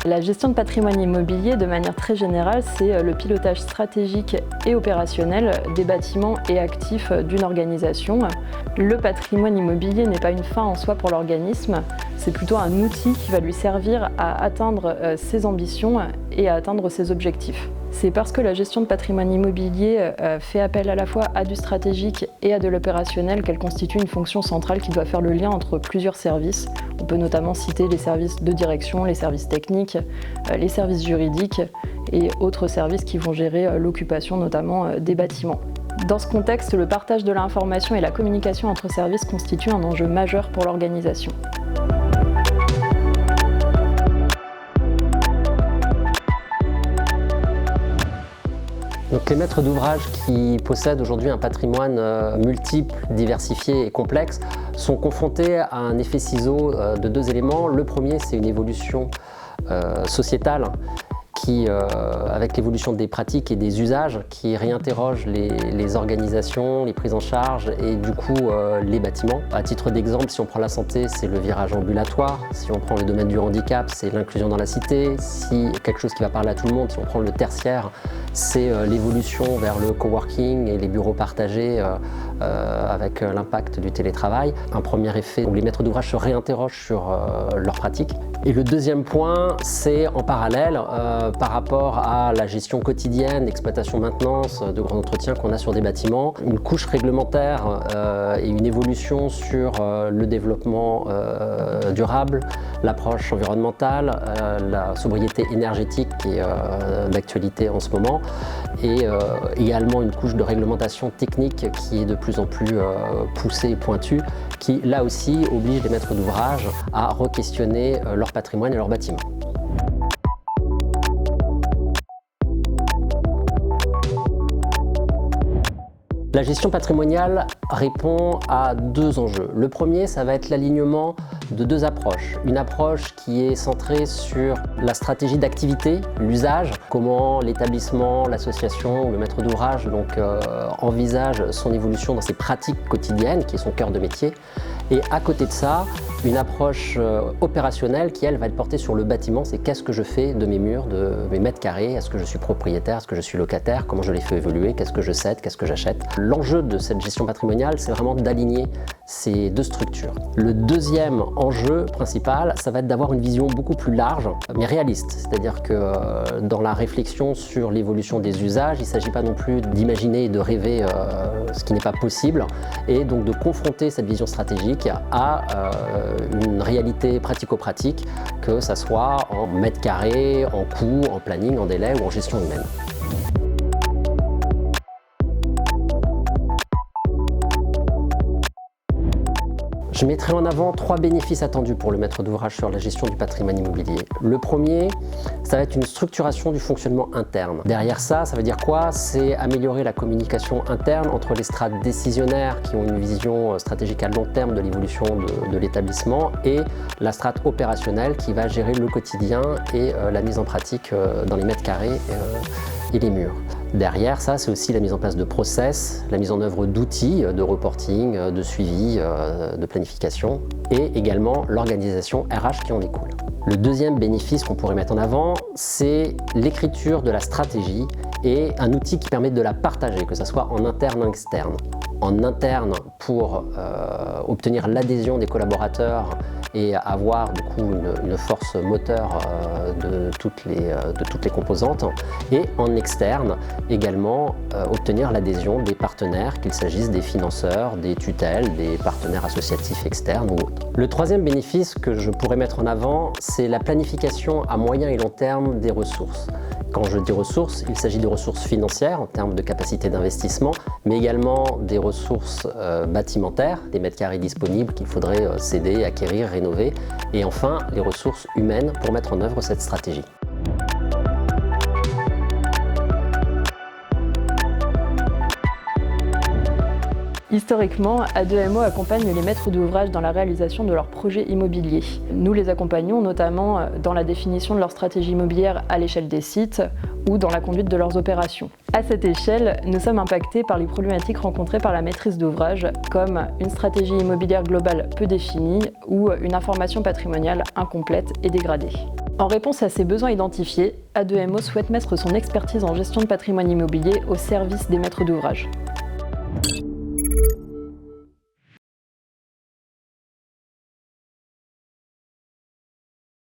La gestion de patrimoine immobilier, de manière très générale, c'est le pilotage stratégique et opérationnel des bâtiments et actifs d'une organisation. Le patrimoine immobilier n'est pas une fin en soi pour l'organisme, c'est plutôt un outil qui va lui servir à atteindre ses ambitions et à atteindre ses objectifs. C'est parce que la gestion de patrimoine immobilier fait appel à la fois à du stratégique et à de l'opérationnel qu'elle constitue une fonction centrale qui doit faire le lien entre plusieurs services. On peut notamment citer les services de direction, les services techniques, les services juridiques et autres services qui vont gérer l'occupation notamment des bâtiments. Dans ce contexte, le partage de l'information et la communication entre services constituent un enjeu majeur pour l'organisation. Donc les maîtres d'ouvrage qui possèdent aujourd'hui un patrimoine multiple, diversifié et complexe sont confrontés à un effet ciseau de deux éléments. Le premier, c'est une évolution sociétale qui, avec l'évolution des pratiques et des usages, qui réinterroge les organisations, les prises en charge et du coup les bâtiments. À titre d'exemple, si on prend la santé, c'est le virage ambulatoire. Si on prend le domaine du handicap, c'est l'inclusion dans la cité. Si quelque chose qui va parler à tout le monde, si on prend le tertiaire, c'est l'évolution vers le coworking et les bureaux partagés avec l'impact du télétravail. Un premier effet où les maîtres d'ouvrage se réinterrogent sur leurs pratiques. Et le deuxième point, c'est en parallèle par rapport à la gestion quotidienne, d'exploitation maintenance, de grands entretiens qu'on a sur des bâtiments, une couche réglementaire et une évolution sur le développement durable, l'approche environnementale, la sobriété énergétique qui est d'actualité en ce moment, et également une couche de réglementation technique qui est de plus en plus poussée et pointue, qui là aussi oblige les maîtres d'ouvrage à re-questionner leur patrimoine et leur bâtiment. La gestion patrimoniale répond à deux enjeux. Le premier, ça va être l'alignement de deux approches. Une approche qui est centrée sur la stratégie d'activité, l'usage, comment l'établissement, l'association, le maître d'ouvrage envisage son évolution dans ses pratiques quotidiennes, qui est son cœur de métier. Et à côté de ça, une approche opérationnelle qui, elle, va être portée sur le bâtiment. C'est qu'est-ce que je fais de mes murs, de mes mètres carrés, est-ce que je suis propriétaire, est-ce que je suis locataire, comment je les fais évoluer, qu'est-ce que je cède, qu'est-ce que j'achète. L'enjeu de cette gestion patrimoniale, c'est vraiment d'aligner ces deux structures. Le deuxième enjeu principal, ça va être d'avoir une vision beaucoup plus large, mais réaliste. C'est-à-dire que dans la réflexion sur l'évolution des usages, il ne s'agit pas non plus d'imaginer et de rêver ce qui n'est pas possible, et donc de confronter cette vision stratégique à une réalité pratico-pratique, que ça soit en mètres carrés, en coût, en planning, en délai ou en gestion humaine. Je mettrai en avant trois bénéfices attendus pour le maître d'ouvrage sur la gestion du patrimoine immobilier. Le premier, ça va être une structuration du fonctionnement interne. Derrière ça, ça veut dire quoi? C'est améliorer la communication interne entre les strates décisionnaires qui ont une vision stratégique à long terme de l'évolution de l'établissement et la strate opérationnelle qui va gérer le quotidien et la mise en pratique dans les mètres carrés et les murs. Derrière ça, c'est aussi la mise en place de process, la mise en œuvre d'outils de reporting, de suivi, de planification et également l'organisation RH qui en découle. Le deuxième bénéfice qu'on pourrait mettre en avant, c'est l'écriture de la stratégie et un outil qui permet de la partager, que ce soit en interne ou en externe. En interne pour obtenir l'adhésion des collaborateurs et avoir du coup une force moteur de toutes les composantes, et en externe également obtenir l'adhésion des partenaires, qu'il s'agisse des financeurs, des tutelles, des partenaires associatifs externes ou autres. Le troisième bénéfice que je pourrais mettre en avant, c'est la planification à moyen et long terme des ressources. Quand je dis ressources, il s'agit de ressources financières en termes de capacité d'investissement, mais également des ressources bâtimentaires, des mètres carrés disponibles qu'il faudrait céder, acquérir, rénover, et enfin les ressources humaines pour mettre en œuvre cette stratégie. Historiquement, A2MO accompagne les maîtres d'ouvrage dans la réalisation de leurs projets immobiliers. Nous les accompagnons notamment dans la définition de leur stratégie immobilière à l'échelle des sites ou dans la conduite de leurs opérations. À cette échelle, nous sommes impactés par les problématiques rencontrées par la maîtrise d'ouvrage, comme une stratégie immobilière globale peu définie ou une information patrimoniale incomplète et dégradée. En réponse à ces besoins identifiés, A2MO souhaite mettre son expertise en gestion de patrimoine immobilier au service des maîtres d'ouvrage.